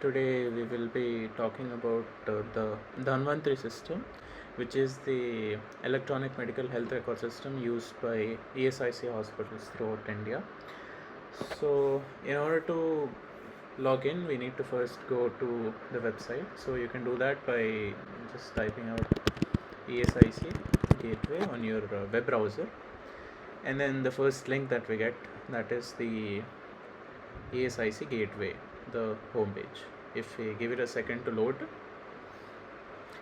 Today we will be talking about the Dhanwantri system, which is the electronic medical health record system used by ESIC hospitals throughout India. So, in order to log in, we need to first go to the website. So, you can do that by just typing out ESIC gateway on your web browser, and then the first link that we get, that is the ESIC gateway, the home page. If we give it a second to load,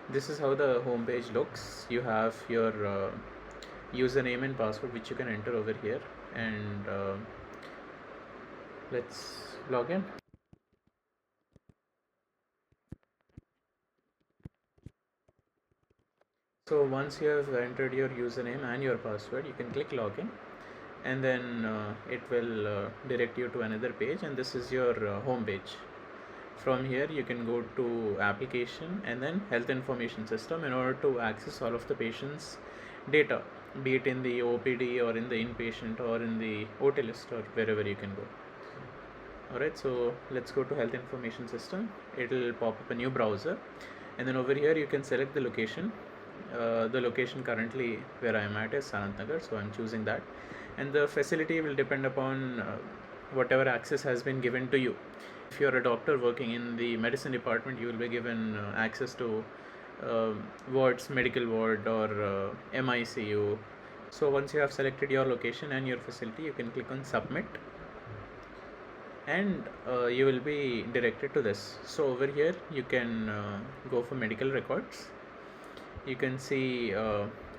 this is how the home page looks. You have your username and password, which you can enter over here, and let's log in. So once you have entered your username and your password, you can click login, and then it will direct you to another page, and this is your home page. From here you can go to application and then health information system in order to access all of the patient's data, be it in the OPD or in the inpatient or in the OT list or wherever you can go. Alright, so let's go to health information system. It will pop up a new browser, and then over here you can select the location. The location currently where I am at is Sanatnagar, so I'm choosing that, and the facility will depend upon whatever access has been given to you. If you're a doctor working in the medicine department, you will be given access to wards, medical ward, or MICU. So once you have selected your location and your facility, you can click on submit, and you will be directed to this. So over here you can go for medical records. You can see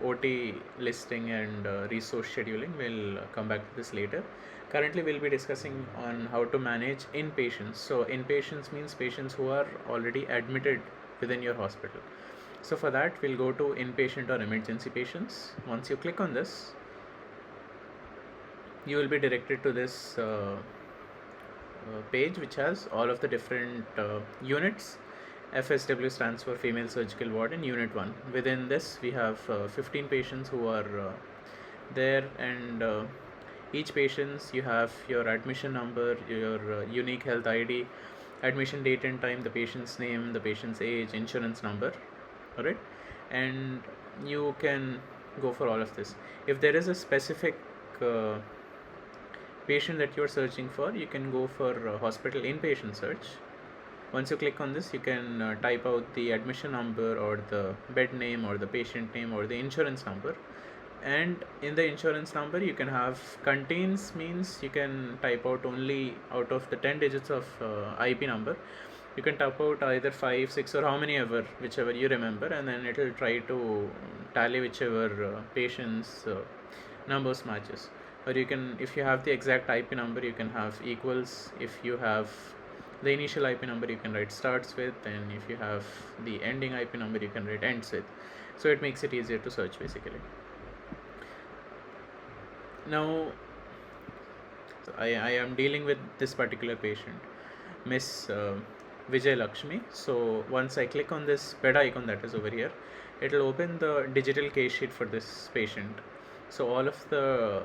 OT listing and resource scheduling. We'll come back to this later. Currently we'll be discussing on how to manage inpatients. So inpatients means patients who are already admitted within your hospital. So for that we'll go to inpatient or emergency patients. Once you click on this, you will be directed to this page, which has all of the different units. FSW stands for Female Surgical Ward in Unit 1. Within this we have 15 patients who are there, and each patients you have your admission number, your unique health ID, admission date and time, the patient's name, the patient's age, insurance number. Alright, and you can go for all of this. If there is a specific patient that you are searching for, you can go for hospital inpatient search. Once you click on this, you can type out the admission number or the bed name or the patient name or the insurance number, and in the insurance number you can have contains, means you can type out only out of the 10 digits of IP number. You can type out either 5, 6 or how many ever, whichever you remember, and then it will try to tally whichever patient's numbers matches. Or you can, if you have the exact IP number, you can have equals. If you have the initial IP number, you can write starts with, and if you have the ending IP number, you can write ends with. So it makes it easier to search basically. Now I am dealing with this particular patient, Miss Vijay Lakshmi. So once I click on this bed icon that is over here, it will open the digital case sheet for this patient. So all of the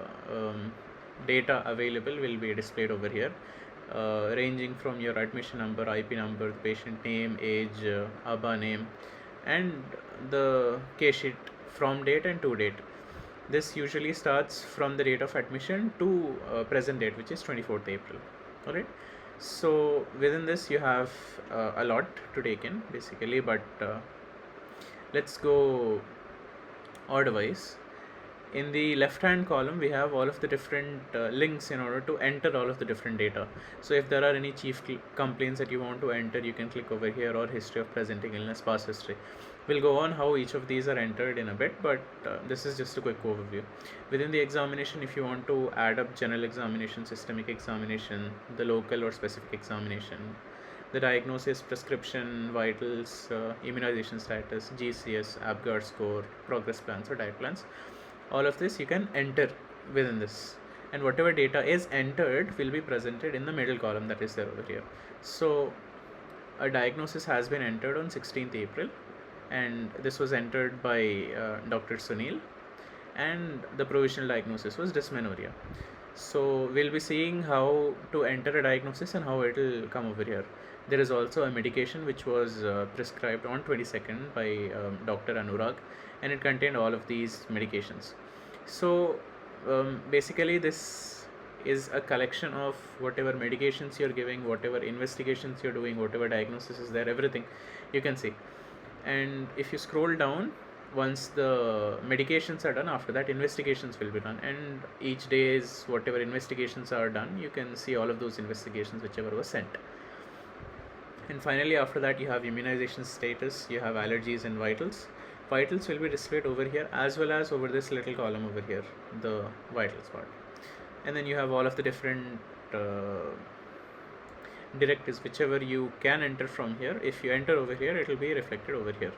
data available will be displayed over here, ranging from your admission number, IP number, the patient name, age, ABA name, and the case sheet from date and to date. This usually starts from the date of admission to present date, which is 24th April. Alright, so within this you have a lot to take in basically, but let's go order wise. In the left hand column we have all of the different links in order to enter all of the different data. So if there are any chief complaints that you want to enter, you can click over here, or history of presenting illness, past history. We'll go on how each of these are entered in a bit, but this is just a quick overview. Within the examination, if you want to add up general examination, systemic examination, the local or specific examination, the diagnosis, prescription, vitals, immunization status, GCS, APGAR score, progress plans or diet plans, all of this you can enter within this, and whatever data is entered will be presented in the middle column that is there over here. So a diagnosis has been entered on 16th April, and this was entered by Dr. Sunil, and the provisional diagnosis was dysmenorrhea. So we'll be seeing how to enter a diagnosis and how it will come over here. There is also a medication which was prescribed on 22nd by Dr. Anurag, and it contained all of these medications. So basically this is a collection of whatever medications you're giving, whatever investigations you're doing, whatever diagnosis is there, everything you can see. And if you scroll down, once the medications are done, after that investigations will be done, and each day is whatever investigations are done, you can see all of those investigations whichever was sent. And finally, after that, you have immunization status, you have allergies and vitals. Vitals will be displayed over here as well as over this little column over here, the vitals part. And then you have all of the different directives, whichever you can enter from here. If you enter over here, it will be reflected over here.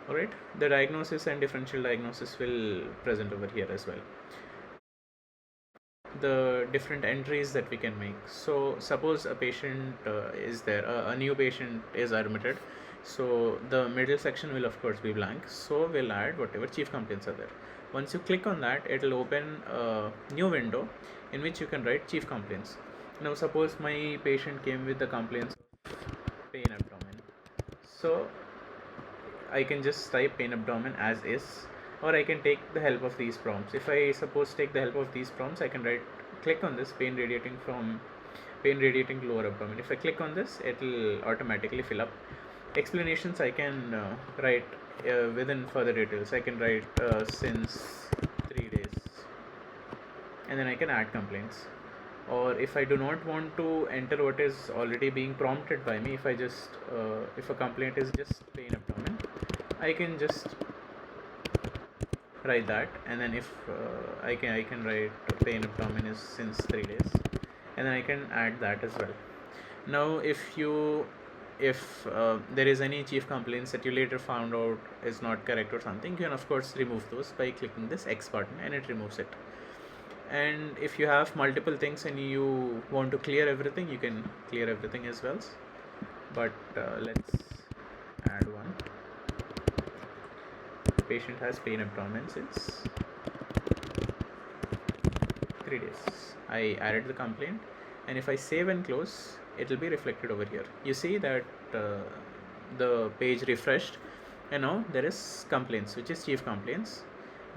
Alright, the diagnosis and differential diagnosis will present over here as well. The different entries that we can make. So suppose a patient is there, a new patient is admitted, so the middle section will of course be blank, so we'll add whatever chief complaints are there. Once you click on that, it will open a new window in which you can write chief complaints. Now suppose my patient came with the complaints of pain abdomen, so I can just type pain abdomen as is, or I can take the help of these prompts. If I suppose take the help of these prompts, I can click on this pain radiating lower abdomen. If I click on this, it will automatically fill up. Explanations I can write within further details. I can write since 3 days, and then I can add complaints. Or if I do not want to enter what is already being prompted by me, if I just if a complaint is just pain abdomen, I can just write that, and then if I can write pain abdomen is since 3 days, and then I can add that as well. Now if there is any chief complaints that you later found out is not correct or something, you can of course remove those by clicking this X button, and it removes it. And if you have multiple things and you want to clear everything, you can clear everything as well, but let's add one. The patient has pain abdomen since 3 days. I added the complaint, and if I save and close, it will be reflected over here. You see that the page refreshed, and now there is complaints, which is chief complaints.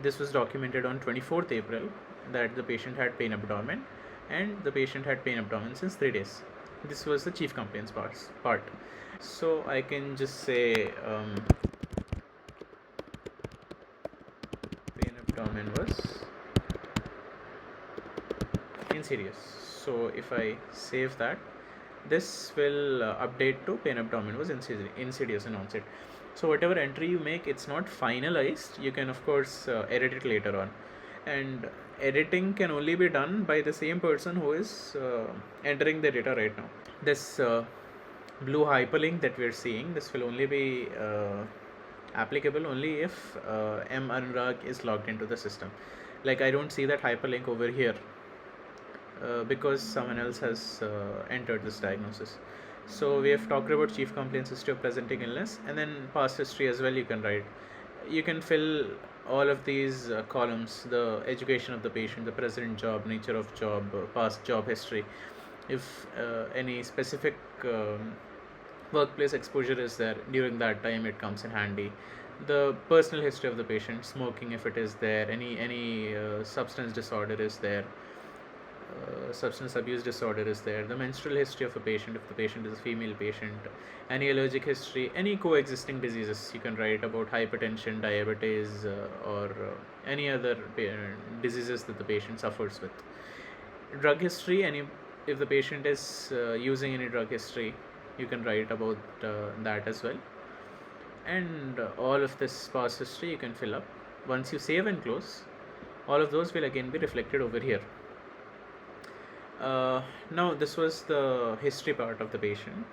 This was documented on 24th April that the patient had pain abdomen, and the patient had pain abdomen since 3 days. This was the chief complaints part. So I can just say pain abdomen was insidious. So if I save that, this will update to pain abdomen was insidious in onset. So whatever entry you make, it's not finalized. You can of course edit it later on, and editing can only be done by the same person who is entering the data right now. This blue hyperlink that we're seeing, this will only be applicable only if M. Anurag is logged into the system. Like I don't see that hyperlink over here because someone else has entered this diagnosis. So we have talked about chief complaints, history of presenting illness, and then past history as well. You can write, you can fill all of these columns: the education of the patient, the present job, nature of job, past job history. If any specific workplace exposure is there during that time, it comes in handy. The personal history of the patient, smoking if it is there, any substance disorder is there, substance abuse disorder is there, the menstrual history of a patient if the patient is a female patient, any allergic history, any coexisting diseases. You can write about hypertension, diabetes, or any other diseases that the patient suffers with. Drug history, if the patient is using any drug history, you can write about that as well. And all of this past history you can fill up. Once you save and close, all of those will again be reflected over here. Now this was the history part of the patient.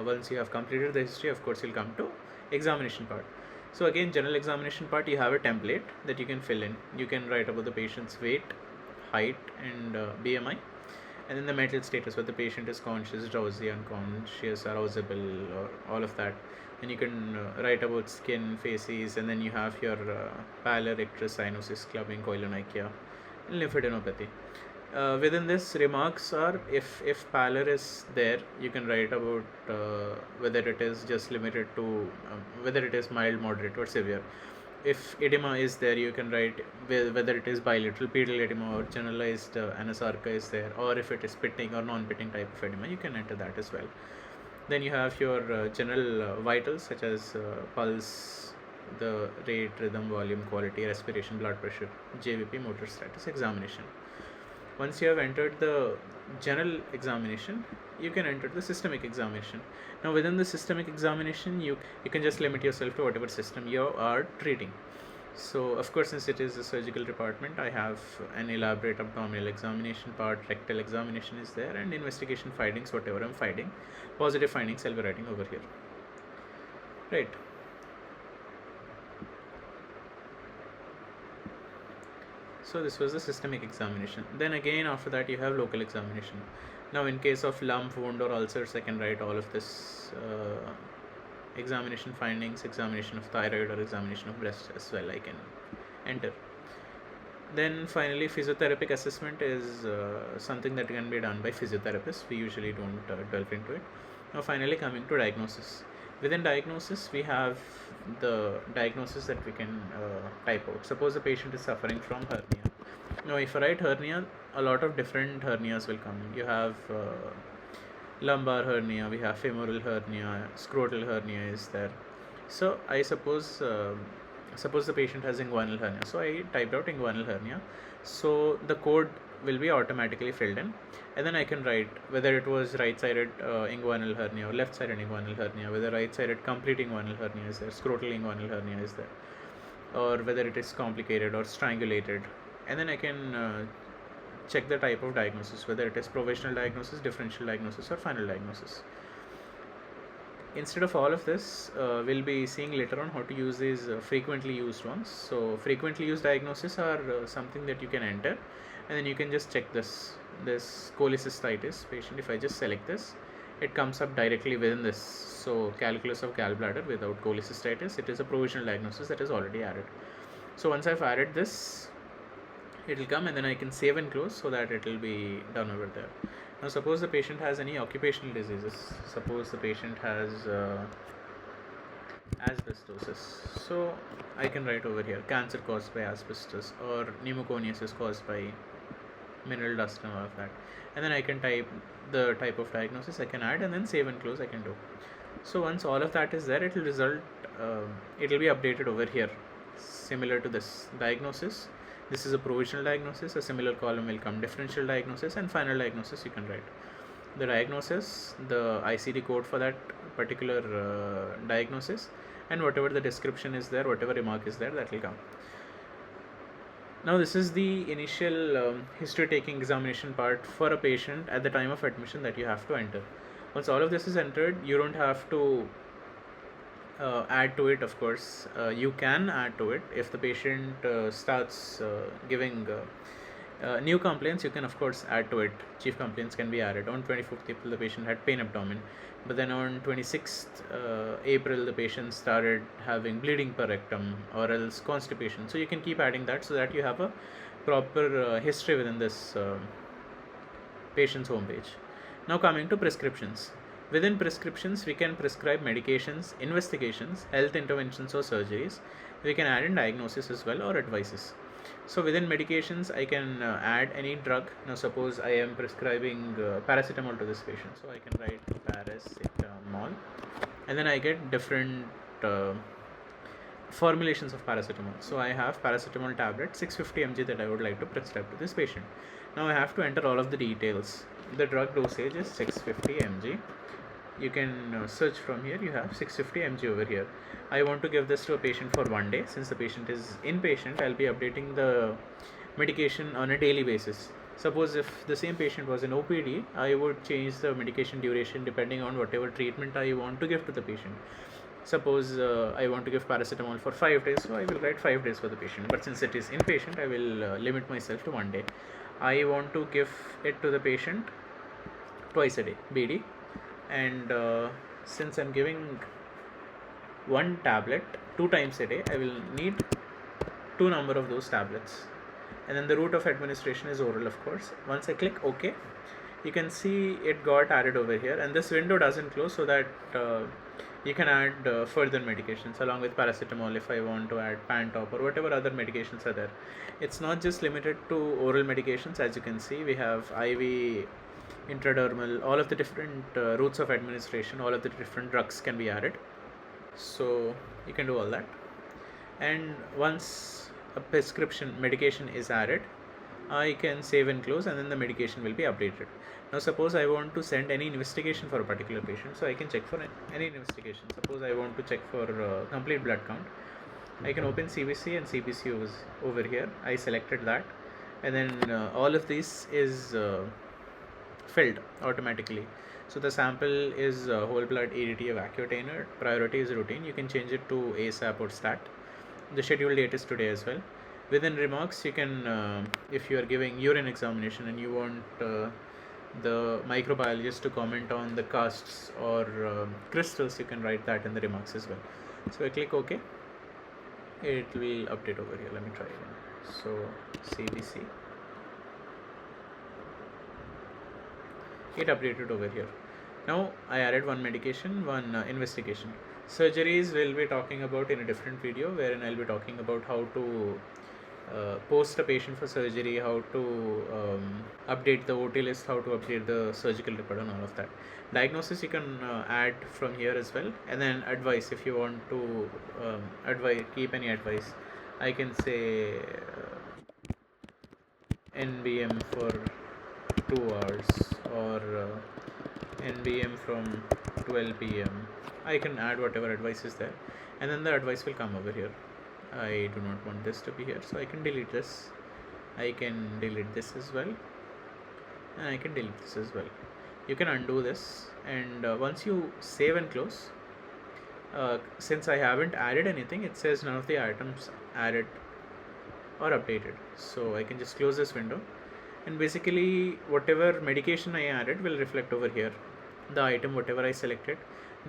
Once you have completed the history, of course you'll come to examination part. So again, general examination part, you have a template that you can fill in. You can write about the patient's weight, height, and BMI, and then the mental status, whether the patient is conscious, drowsy, unconscious, arousable, or all of that. And you can write about skin, faces, and then you have your pallor, icterus, cyanosis, clubbing, koilonychia, and lymphadenopathy. Within this, remarks are, if pallor is there, you can write about whether it is just limited to whether it is mild, moderate, or severe. If edema is there, you can write whether it is bilateral pedal edema or generalized anasarca is there, or if it is pitting or non-pitting type of edema, you can enter that as well. Then you have your general vitals such as pulse, the rate, rhythm, volume, quality, respiration, blood pressure, JVP, motor status, examination. Once you have entered the general examination, you can enter the systemic examination. Now within the systemic examination, you can just limit yourself to whatever system you are treating. So of course, since it is a surgical department, I have an elaborate abdominal examination part, rectal examination is there, and investigation findings, whatever I'm finding, positive findings I'll be writing over here. Right. So this was the systemic examination. Then again after that you have local examination. Now in case of lump, wound or ulcers, I can write all of this examination findings, examination of thyroid or examination of breast as well, I can enter. Then finally physiotherapeutic assessment is something that can be done by physiotherapists. We usually don't delve into it. Now finally coming to diagnosis. Within diagnosis, we have the diagnosis that we can type out. Suppose the patient is suffering from hernia. Now if I write hernia, a lot of different hernias will come. You have lumbar hernia, we have femoral hernia, scrotal hernia is there. So I suppose the patient has inguinal hernia, so I typed out inguinal hernia, so the code will be automatically filled in, and then I can write whether it was right-sided inguinal hernia or left-sided inguinal hernia, whether right-sided complete inguinal hernia is there, scrotal inguinal hernia is there, or whether it is complicated or strangulated, and then I can check the type of diagnosis, whether it is provisional diagnosis, differential diagnosis, or final diagnosis. Instead of all of this, we'll be seeing later on how to use these frequently used ones. So frequently used diagnoses are something that you can enter, and then you can just check this cholecystitis patient. If I just select this, it comes up directly within this. So calculus of gallbladder without cholecystitis, it is a provisional diagnosis that is already added. So once I've added this, it will come, and then I can save and close so that it will be done over there. Now suppose the patient has any occupational diseases. Suppose the patient has asbestosis. So I can write over here cancer caused by asbestos, or pneumoconiasis caused by mineral dust and all of that. And then I can type the type of diagnosis I can add, and then save and close I can do. So once all of that is there, it will result, it will be updated over here, similar to this diagnosis. This is a provisional diagnosis. A similar column will come differential diagnosis, and final diagnosis you can write the diagnosis, the ICD code for that particular diagnosis, and whatever the description is there, whatever remark is there, that will come. Now this is the initial history taking examination part for a patient at the time of admission that you have to enter. Once all of this is entered, you don't have to add to it. Of course, you can add to it if the patient starts giving new complaints. You can of course add to it. Chief complaints can be added. On 24th April the patient had pain abdomen, but then on 26th April the patient started having bleeding per rectum or else constipation. So you can keep adding that so that you have a proper history within this patient's homepage. Now coming to prescriptions. Within prescriptions, we can prescribe medications, investigations, health interventions or surgeries. We can add in diagnosis as well, or advices. So within medications, I can add any drug. Now suppose I am prescribing paracetamol to this patient. So I can write paracetamol, and then I get different formulations of paracetamol. So I have paracetamol tablet 650 mg that I would like to prescribe to this patient. Now I have to enter all of the details. The drug dosage is 650 mg. You can search from here. You have 650 mg over here. I want to give this to a patient for 1 day. Since the patient is inpatient, I'll be updating the medication on a daily basis. Suppose if the same patient was in OPD, I would change the medication duration depending on whatever treatment I want to give to the patient. Suppose I want to give paracetamol for 5 days, so I will write 5 days for the patient. But since it is inpatient, I will limit myself to 1 day. I want to give it to the patient twice a day, BD. And since I'm giving 1 tablet 2 times a day, I will need 2 number of those tablets. and then the route of administration is oral, of course. Once I click OK, you can see it got added over here, and this window doesn't close, so that you can add further medications along with paracetamol if I want to add Pantop or whatever other medications are there. It's not just limited to oral medications. As you can see, we have IV, intradermal, all of the different routes of administration, all of the different drugs can be added. So you can do all that, and once a prescription medication is added, I can save and close, and then the medication will be updated. Now suppose I want to send any investigation for a particular patient, so I can check for any investigation. Suppose I want to check for complete blood count. I can open CBC and CBC was over here. I selected that, and then all of this is filled automatically. So the sample is whole blood EDT evacuator, priority is routine. You can change it to ASAP or STAT. The scheduled date is today as well. Within remarks, you can, if you are giving urine examination and you want the microbiologist to comment on the casts or crystals, you can write that in the remarks as well. So I click OK. It will update over here. Let me try again. So CBC. It updated over here. Now I added one medication, one investigation. Surgeries we'll be talking about in a different video, wherein I'll be talking about how to post a patient for surgery, how to update the OT list, how to update the surgical report and all of that. Diagnosis you can add from here as well, and then advice, if you want to keep any advice, I can say NBM for 2 hours or NBM from 12 p.m. I can add whatever advice is there, and then the advice will come over here. I do not want this to be here, so I can delete this. I can delete this as well, and I can delete this as well. You can undo this, and once you save and close, since I haven't added anything, it says none of the items added or updated. So I can just close this window, and basically whatever medication I added will reflect over here. The item whatever I selected,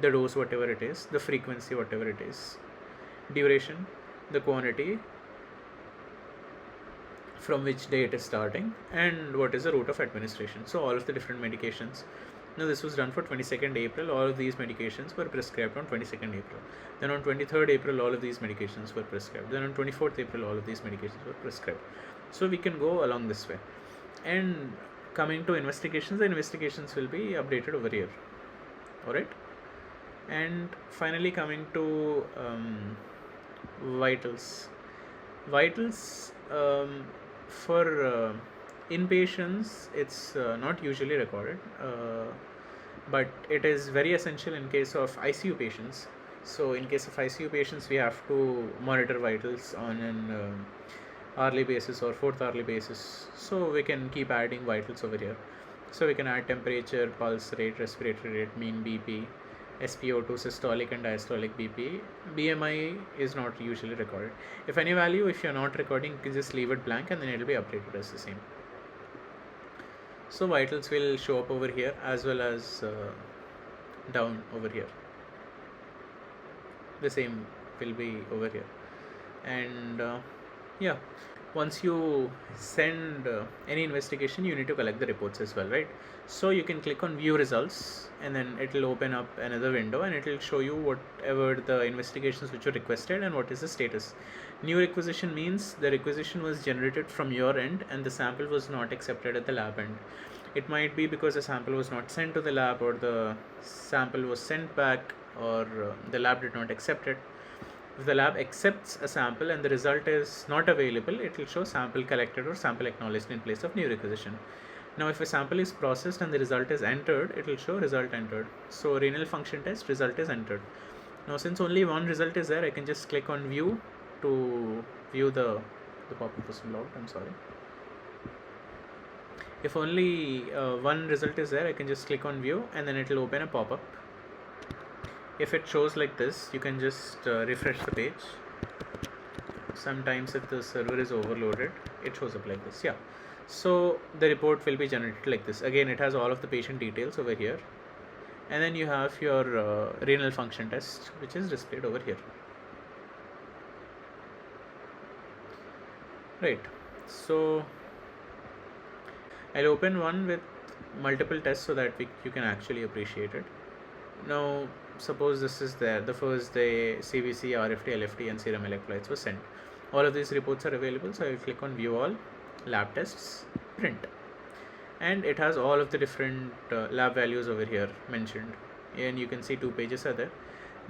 the dose whatever it is, the frequency whatever it is, duration, the quantity, from which day it is starting, and what is the route of administration. So all of the different medications. Now this was done for 22nd April. All of these medications were prescribed on 22nd April. Then on 23rd April all of these medications were prescribed. Then on 24th April all of these medications were prescribed. So we can go along this way. And coming to investigations, the investigations will be updated over here. Alright. And finally coming to vitals. Vitals for inpatients, it's not usually recorded, but it is very essential in case of ICU patients. So in case of ICU patients, we have to monitor vitals on an hourly basis or fourth hourly basis. So we can keep adding vitals over here. So we can add temperature, pulse rate, respiratory rate, mean BP, SpO2, systolic and diastolic BP. BMI is not usually recorded. If any value, if you're not recording, you can just leave it blank and then it will be updated as the same. So vitals will show up over here as well as down over here. The same will be over here. And yeah, once you send any investigation, you need to collect the reports as well, right? So you can click on view results, and then it will open up another window and it will show you whatever the investigations which you requested and what is the status. New requisition means the requisition was generated from your end and the sample was not accepted at the lab end. It might be because the sample was not sent to the lab, or the sample was sent back, or the lab did not accept it. If the lab accepts a sample and the result is not available, it will show sample collected or sample acknowledged in place of new requisition. Now if a sample is processed and the result is entered, it will show result entered. So renal function test, result is entered. Now since only one result is there, I can just click on view to view the pop-up was logged, I'm sorry. If only one result is there, I can just click on view and then it will open a pop-up. If it shows like this, you can just refresh the page. Sometimes if the server is overloaded, it shows up like this. Yeah. So the report will be generated like this. Again, it has all of the patient details over here. And then you have your renal function test, which is displayed over here. Right. So I'll open one with multiple tests so that you can actually appreciate it. Now, suppose this is there. The first day CBC, RFT, LFT, and serum electrolytes were sent. All of these reports are available, so I will click on View All, Lab Tests, Print, and it has all of the different lab values over here mentioned. And you can see 2 pages are there.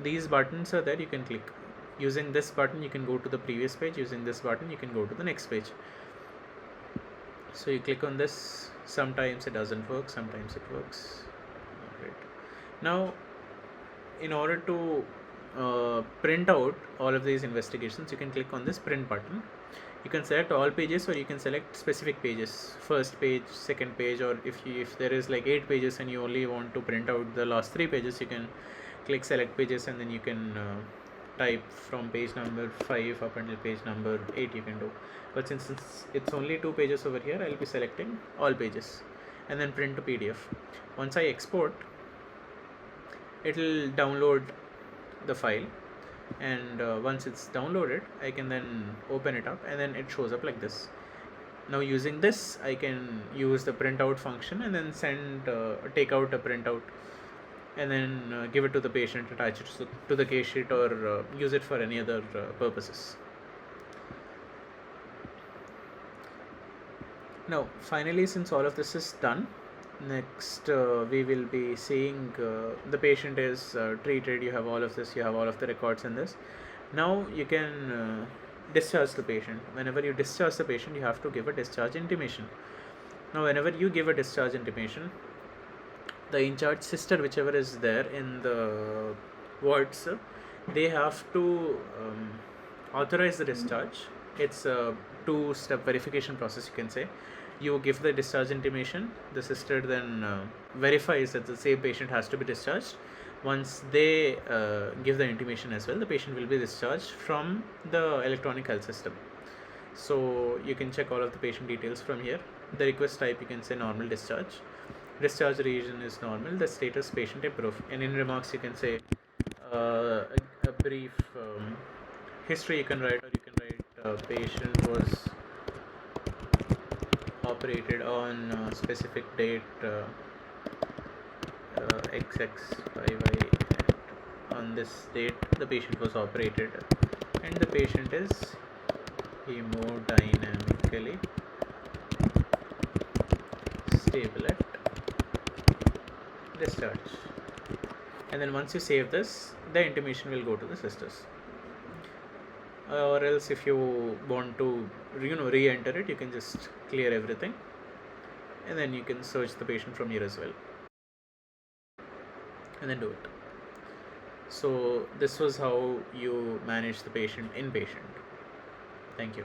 These buttons are there. You can click. Using this button, you can go to the previous page. Using this button, you can go to the next page. So you click on this. Sometimes it doesn't work, sometimes it works. Great. Now, in order to print out all of these investigations, you can click on this print button. You can select all pages, or you can select specific pages, first page, second page, or if there is like 8 pages and you only want to print out the last 3 pages, you can click select pages, and then you can type from page number 5 up until page number 8 you can do. But since it's only 2 pages over here, I'll be selecting all pages and then print to PDF. Once I export, it will download the file, and once it's downloaded, I can then open it up, and then it shows up like this. Now using this, I can use the printout function and then take out a printout, and then give it to the patient, attach it to the case sheet, or use it for any other purposes. Now finally, since all of this is done, next we will be seeing the patient is treated. You have all of this, you have all of the records in this. Now you can discharge the patient. Whenever you discharge the patient, you have to give a discharge intimation. Now whenever you give a discharge intimation, the in-charge sister, whichever is there in the wards, they have to authorize the discharge. It's a 2-step verification process, you can say. You give the discharge intimation, the sister then verifies that the same patient has to be discharged. Once they give the intimation as well, the patient will be discharged from the electronic health system. So you can check all of the patient details from here. The request type, you can say normal discharge. Discharge region is normal. The status patient improved. And in remarks, you can say a brief history. You can write, or you can write patient was operated on specific date XXYY. On this date, the patient was operated, and the patient is hemodynamically stable at discharge. And then once you save this, the intimation will go to the sisters. Or else, if you want to re-enter it, you can just clear everything, and then you can search the patient from here as well, and then do it. So this was how you manage the patient inpatient. Thank you.